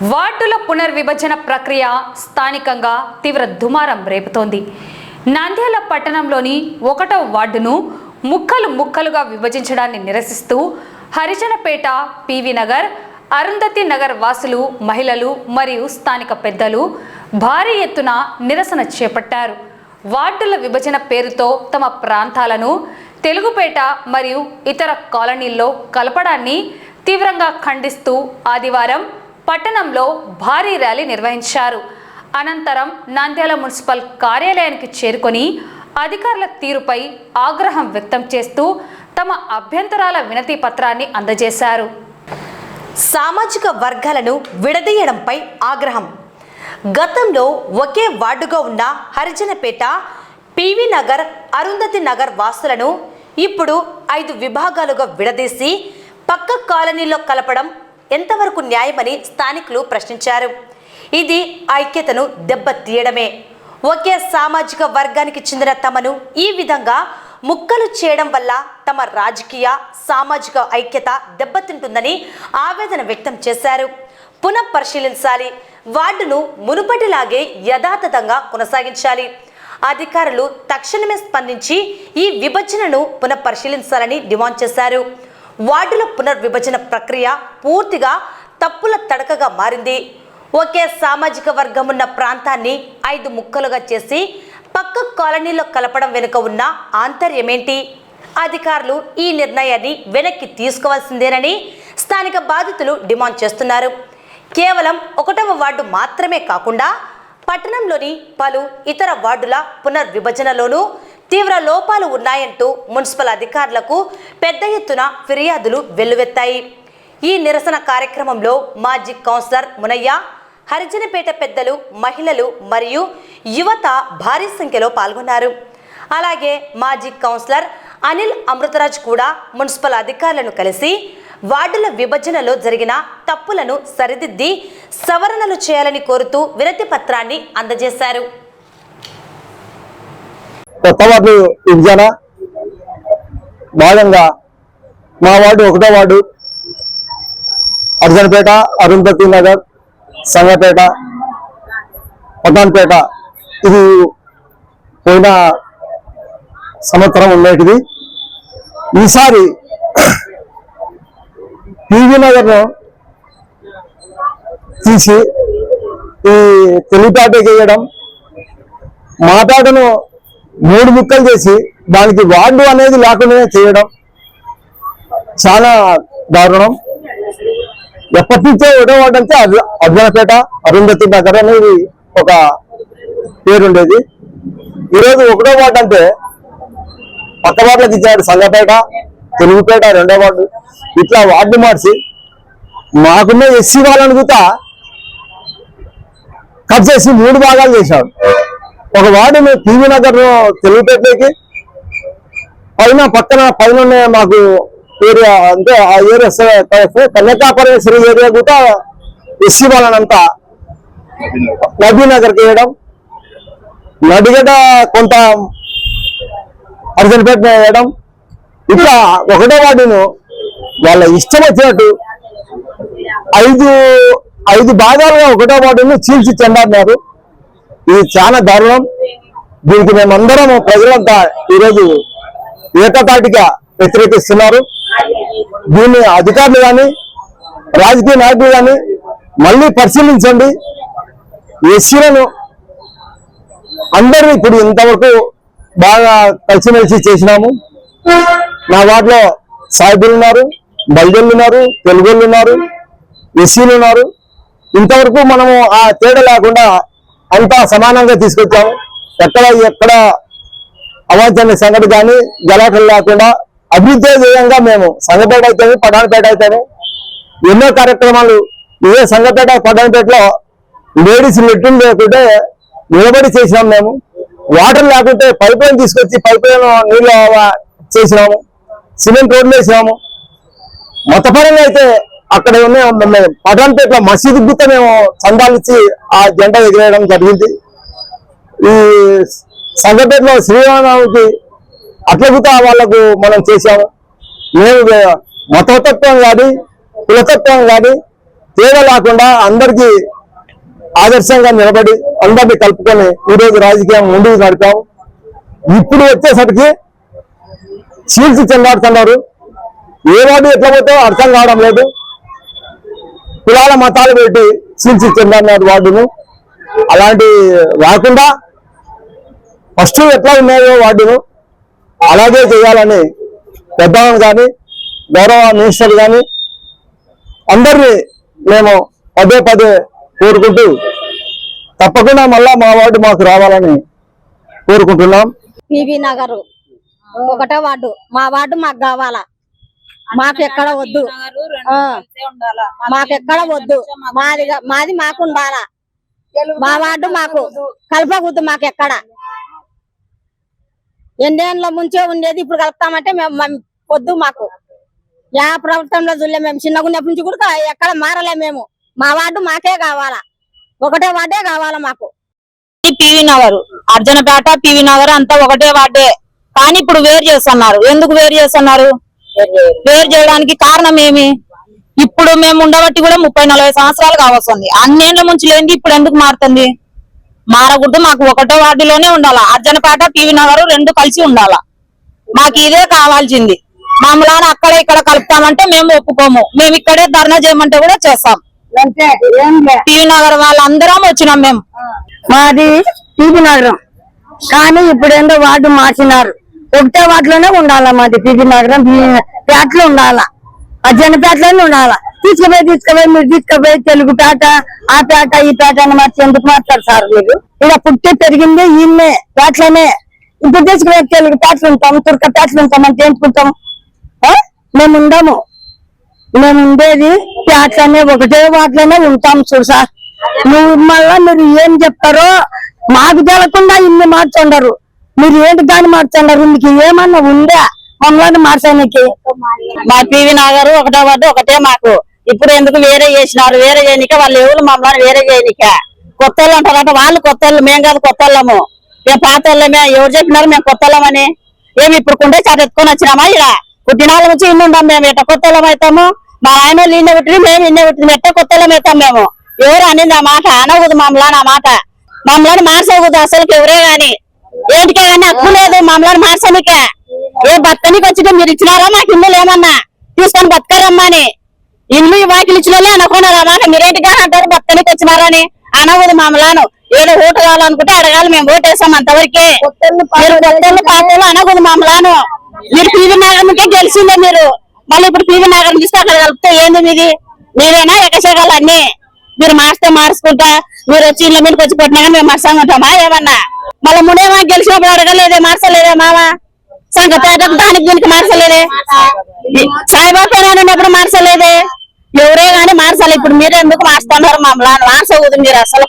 వార్డుల పునర్విభజన ప్రక్రియ స్థానికంగా తీవ్ర దుమారం రేపుతోంది. నంద్యాల పట్టణంలోని 1వ వార్డును ముక్కలుగా విభజించడాన్ని నిరసిస్తూ హరిజనపేట, పివి నగర్, అరుంధతి నగర్ వాసులు, మహిళలు మరియు స్థానిక పెద్దలు భారీ ఎత్తున నిరసన చేపట్టారు. వార్డుల విభజన పేరుతో తమ ప్రాంతాలను తెలుగుపేట మరియు ఇతర కాలనీల్లో కలపడాన్ని తీవ్రంగా ఖండిస్తూ ఆదివారం పట్టణంలో భారీ ర్యాలీ నిర్వహించారు. అనంతరం నంద్యాల మున్సిపల్ కార్యాలయానికి చేరుకొని అధికారుల తీరుపై ఆగ్రహం వ్యక్తం చేస్తూ తమ అభ్యంతరాల వినతి పత్రాన్ని అందజేశారు. సామాజిక వర్గాలను విడదీయడంపై ఆగ్రహం. గతంలో ఒకే వార్డుగా ఉన్న హరిజనపేట, పివి నగర్, అరుంధతి నగర్ వాసులను ఇప్పుడు 5 విభాగాలుగా విడదీసి పక్క కాలనీలో కలపడం ఎంతవరకు న్యాయమని స్థానికులు ప్రశ్నించారు. ఇది ఐక్యతను దెబ్బతీయడమే. ఒకే సామాజిక వర్గానికి చెందిన తమను ఈ విధంగా ముక్కలు చేయడం వల్ల తమ రాజకీయ, సామాజిక ఐక్యత దెబ్బతింటుందని ఆవేదన వ్యక్తం చేశారు. పునఃపరిశీలించాలి. వార్డును మునుపటిలాగే యథాతథంగా కొనసాగించాలి. అధికారులు తక్షణమే స్పందించి ఈ విభజనను పునఃపరిశీలించాలని డిమాండ్ చేశారు. వార్డుల పునర్విభజన ప్రక్రియ పూర్తిగా తప్పుల తడకగా మారింది. ఒకే సామాజిక వర్గం ఉన్న ప్రాంతాన్ని 5 ముక్కలుగా చేసి పక్క కాలనీలో కలపడం వెనుక ఉన్న ఆంతర్యమేంటి? అధికారులు ఈ నిర్ణయాన్ని వెనక్కి తీసుకోవాల్సిందేనని స్థానిక బాధితులు డిమాండ్ చేస్తున్నారు. కేవలం 1వ వార్డు మాత్రమే కాకుండా పట్టణంలోని పలు ఇతర వార్డుల పునర్విభజనలోనూ తీవ్ర లోపాలు ఉన్నాయంటూ మున్సిపల్ అధికారులకు పెద్ద ఎత్తున ఫిర్యాదులు వెల్లువెత్తాయి. ఈ నిరసన కార్యక్రమంలో మాజీ కౌన్సిలర్ మునయ్య, హరిజనపేట పెద్దలు, మహిళలు మరియు యువత భారీ సంఖ్యలో పాల్గొన్నారు. అలాగే మాజీ కౌన్సిలర్ అనిల్ అమృతరాజ్ కూడా మున్సిపల్ అధికారులను కలిసి వార్డుల విభజనలో జరిగిన తప్పులను సరిదిద్ది సవరణలు చేయాలని కోరుతూ వినతి పత్రాన్ని అందజేశారు. కొత్త వార్డు విభజన భాగంగా మా వార్డు 1వ వార్డు హరిజనపేట, అరుంధతి నగర్, సంగపేట, పటాన్పేట ఇది పోయిన సంవత్సరం ఉండేటిది. ఈసారి పివి నగర్ను తీసి ఈ తెలుగుపేటకి వేయడం, మా పేటను 3 ముక్కలు చేసి దానికి వార్డు అనేది లేకుండా చేయడం చాలా దారుణం. ఎప్పటి నుంచో 1వ వార్డు అంటే హరిజనపేట, అరుంధతి నగర్ అనేది ఒక పేరుండేది. ఈరోజు 1వ వార్డు అంటే పక్క వార్డులకు ఇచ్చాడు. సంగపేట, తెలుగుపేట 2వ వార్డు, ఇట్లా వార్డు మార్చి మాకున్న ఎస్సీ వాళ్ళని కూడా కట్ చేసి 3 భాగాలు చేశాడు. ఒక వార్డుని పివి నగర్ తెలుగుపేటకి పైన మాకు ఏరియా అంటే ఆ ఏరియా కన్యకాపరమేశ్వరి ఏరియా కూడా ఎస్సీ వాళ్ళనంతా నబీనగర్కి వేయడం, నడిగడ్డ కొంత హరిజనపేట వేయడం, ఇట్లా 1వ వార్డును వాళ్ళ ఇష్టం వచ్చినట్టు 5 భాగాలుగా 1వ వార్డును చీల్చి చెండారు. ఇది చాలా దారుణం. దీనికి మేమందరం ప్రజలంతా ఈరోజు ఏకతాటిగా వ్యతిరేకిస్తున్నారు. దీన్ని అధికారులు కానీ, రాజకీయ నాయకులు కానీ మళ్ళీ పరిశీలించండి. ఎస్సీలను అందరూ ఇప్పుడు ఇంతవరకు బాగా కలిసిమెలిసి చేసినాము. నా వార్డులో సాయిబులు ఉన్నారు, బల్జలు ఉన్నారు, తెలుగులు ఉన్నారు, ఎస్సీలు ఉన్నారు. ఇంతవరకు మనము ఆ తేడా లేకుండా అంతా సమానంగా తీసుకొచ్చాము. ఎక్కడ అవాంఛనీయ సంఘటన కానీ గలాటలు లేకుండా అభివృద్ధి ధ్యేయంగా మేము సంగపేట అయితేనే, పటాన్పేట అయితేనే ఎన్నో కార్యక్రమాలు ఇదే సంగపేట, పటాన్పేటలో లేడీస్ లెట్రిన్ లేకుంటే నిలబడి చేసినాం. మేము వాటర్ లేకుంటే పైప్ లైన్ తీసుకొచ్చి పైప్ లైన్ నీళ్ళు చేసినాము. సిమెంట్ రోడ్లు వేసినాము. మతపరంగా అయితే అక్కడ ఉన్న పటాన్పేటలో మసీదు గుర్త మేము చందాలిచ్చి ఆ జెండా ఎగిరేయడం జరిగింది. ఈ సంగపేటలో శ్రీరామనవమికి అట్లా కూడా వాళ్లకు మనం చేశాము. మేము మతతత్వం కానీ, కులతత్వం కానీ తేడా లేకుండా అందరికీ ఆదర్శంగా నిలబడి అందరినీ కలుపుకొని ఈరోజు రాజకీయం ముందుకు నడిపాం. ఇప్పుడు వచ్చేసరికి చీల్చి చెందాడుతున్నారు. ఏ వాడు ఎట్లా పోతే అర్థం కావడం లేదు. కులాల మతాలు పెట్టి చీల్చి చెందన్నారు వార్డును. అలాంటి రాకుండా ఫస్ట్ ఎట్లా ఉన్నాయో వార్డును అలాగే చేయాలని పెద్దవాళ్ళు కానీ గౌరవ మినిస్టర్ కానీ అందరినీ మేము పదే పదే కోరుకుంటూ తప్పకుండా మళ్ళా మా వార్డు మాకు రావాలని కోరుకుంటున్నాం. పివి నగర్ 1వ వార్డు మా వార్డు మాకు కావాలా. మాకు ఎక్కడ వద్దు, మాకు ఎక్కడ వద్దు. మాది మాకు ఉండాలా. మా వార్డు మాకు కలపకూడదు. మాకు ఎక్కడ ఎన్నేళ్ళ ముంచే ఉండేది ఇప్పుడు కలుపుతామంటే మేము వద్దు. మాకు యా ప్రభుత్వంలో చూడలే. మేము చిన్నగున్నప్పటి నుంచి కూడా ఎక్కడ మారలే. మేము మా వార్డు మాకే కావాలా. 1వ వార్డే కావాలా మాకు. పివి నగర్, అర్జునపేట, పివి నగర్ అంతా ఒకటే వార్డే. కానీ ఇప్పుడు వేరు చేస్తున్నారు. ఎందుకు వేరు చేస్తున్నారు? వేరు చేయడానికి కారణం ఏమి? ఇప్పుడు మేము ఉండబట్టి కూడా 30-40 సంవత్సరాలు కావస్తుంది. అన్నేళ్ల ముంచి లేనిది ఇప్పుడు ఎందుకు మారుతుంది? మారకూడదు. మాకు 1వ వార్డులోనే ఉండాలా. అర్జునపేట, పివి నగర్ 2 కలిసి ఉండాలా. మాకు ఇదే కావాల్సింది. మమ్మల్ని అక్కడ ఇక్కడ కలుపుతామంటే మేము ఒప్పుకోము. మేము ఇక్కడే ధర్నా చేయమంటే కూడా చేస్తాం. పివి నగర్ వాళ్ళందరం వచ్చినాం. మేము మాది పివి నగరం, కానీ ఇప్పుడు ఏందో వార్డు మార్చినారు. 1వ వార్డులోనే ఉండాలా. మాది పివి నగరం పేటలో ఉండాలా. అర్జునపేటలోనే ఉండాలా. తీసుకుపోయి మీరు తీసుకుపోయి తెలుగుపేట, ఆ పేట, ఈ పేట అని మార్చి ఎందుకు మార్చారు సార్ మీరు? ఇలా పుట్టి పెరిగింది ఈయన్నే పేటలోనే. ఇప్పుడు తీసుకుపోయి తెలుగు పేటలు ఉంటాం, తుర్క పేటలు ఉంటాం అంటే ఏంటుకుంటాం? మేము ఉండము. మేము ఉండేది పేటలోనే, 1వ వార్డులోనే ఉంటాం. చూడు సార్, నువ్వు మళ్ళా మీరు ఏం చెప్తారో మాకు తెలకుండా ఇన్ని మార్చుండరు. మీరు ఏంటి దాన్ని మార్చుండరు? మీకు ఏమన్నా ఉందా మమ్మల్ని మార్చడానికి? మా పివి నగర్ 1వ వార్డు ఒకటే మాకు. ఇప్పుడు ఎందుకు వేరే చేసినారు? వేరే చేయనిక వాళ్ళు ఎవరు మమ్మల్ని వేరే చేయనిక? కొత్త వాళ్ళు అంటారంట. వాళ్ళు కొత్త వాళ్ళు, మేము కాదు కొత్త వాళ్ళము. మేము పాత వాళ్ళమే. ఎవరు చెప్పినారు మేము కొత్త వాళ్ళమని? ఏమి ఇప్పుడు కుండే చాట ఎత్తుకొని వచ్చినామా? ఇలా పుట్టినాళ్ళ నుంచి ఇన్ని ఉంటాం మేము. ఎట్ట కొత్త వాళ్ళం అవుతాము? మా ఆయన ఇన్నే పుట్టిన, మేము ఇన్నే పుట్టిన, ఎట్ట కొత్త వాళ్ళం అవుతాం మేము? ఎవరు అనేది ఆ మాట అనకూడదు. మమ్మల్ని ఆ మాట మమ్మల్ని మార్చకూడదు అసలు. ఎవరే గాని ఏంటికే గానీ హక్కు లేదు మమ్మల్ని మార్చనికే. ఏ బతకనికి వచ్చి మీరు ఇచ్చినారా మాకు ఇల్లు ఏమన్నా తీసుకొని బతకారమ్మా అని? ఇల్లు వాకిలు ఇచ్చిన వాళ్ళే అనుకున్నారు అన్నమాట. మీరేంటిగా అంటారు బతకనికి వచ్చినారని? అనకూడదు మమ్మల్ని. ఏదో ఓటు కావాలనుకుంటే అడగాలి, మేము ఓటు వేసాం అంతవరకే. మీరు కొత్తలు పాతలు అనకూడదు మమ్మల్ని. మీరు పివి నగర్కే గెలిచిందే మీరు. మళ్ళీ ఇప్పుడు పివి నగర్ తీసుకు అక్కడ కలిపితే ఏంది మీది? మీరేనా ఎకశకాలు అన్ని? మీరు మార్చితే మార్చుకుంటా, మీరు వచ్చి ఇళ్ళ మీదకి వచ్చి పెట్టినా కానీ మేము మర్సంగా ఉంటామా ఏమన్నా? మళ్ళీ మునేమా గెలిచినప్పుడు అడగలేదే, మార్చలేదే మామ? సంఘపేటకు దానికి దీనికి మార్చలేదే, సాయిబాబా అన్నప్పుడు మార్చలేదే. ఎవరే గాని మార్చాలి. ఇప్పుడు మీరే ఎందుకు మార్చుతున్నారు మమ్మల్ని? మార్చకూడదు మీరు అసలు.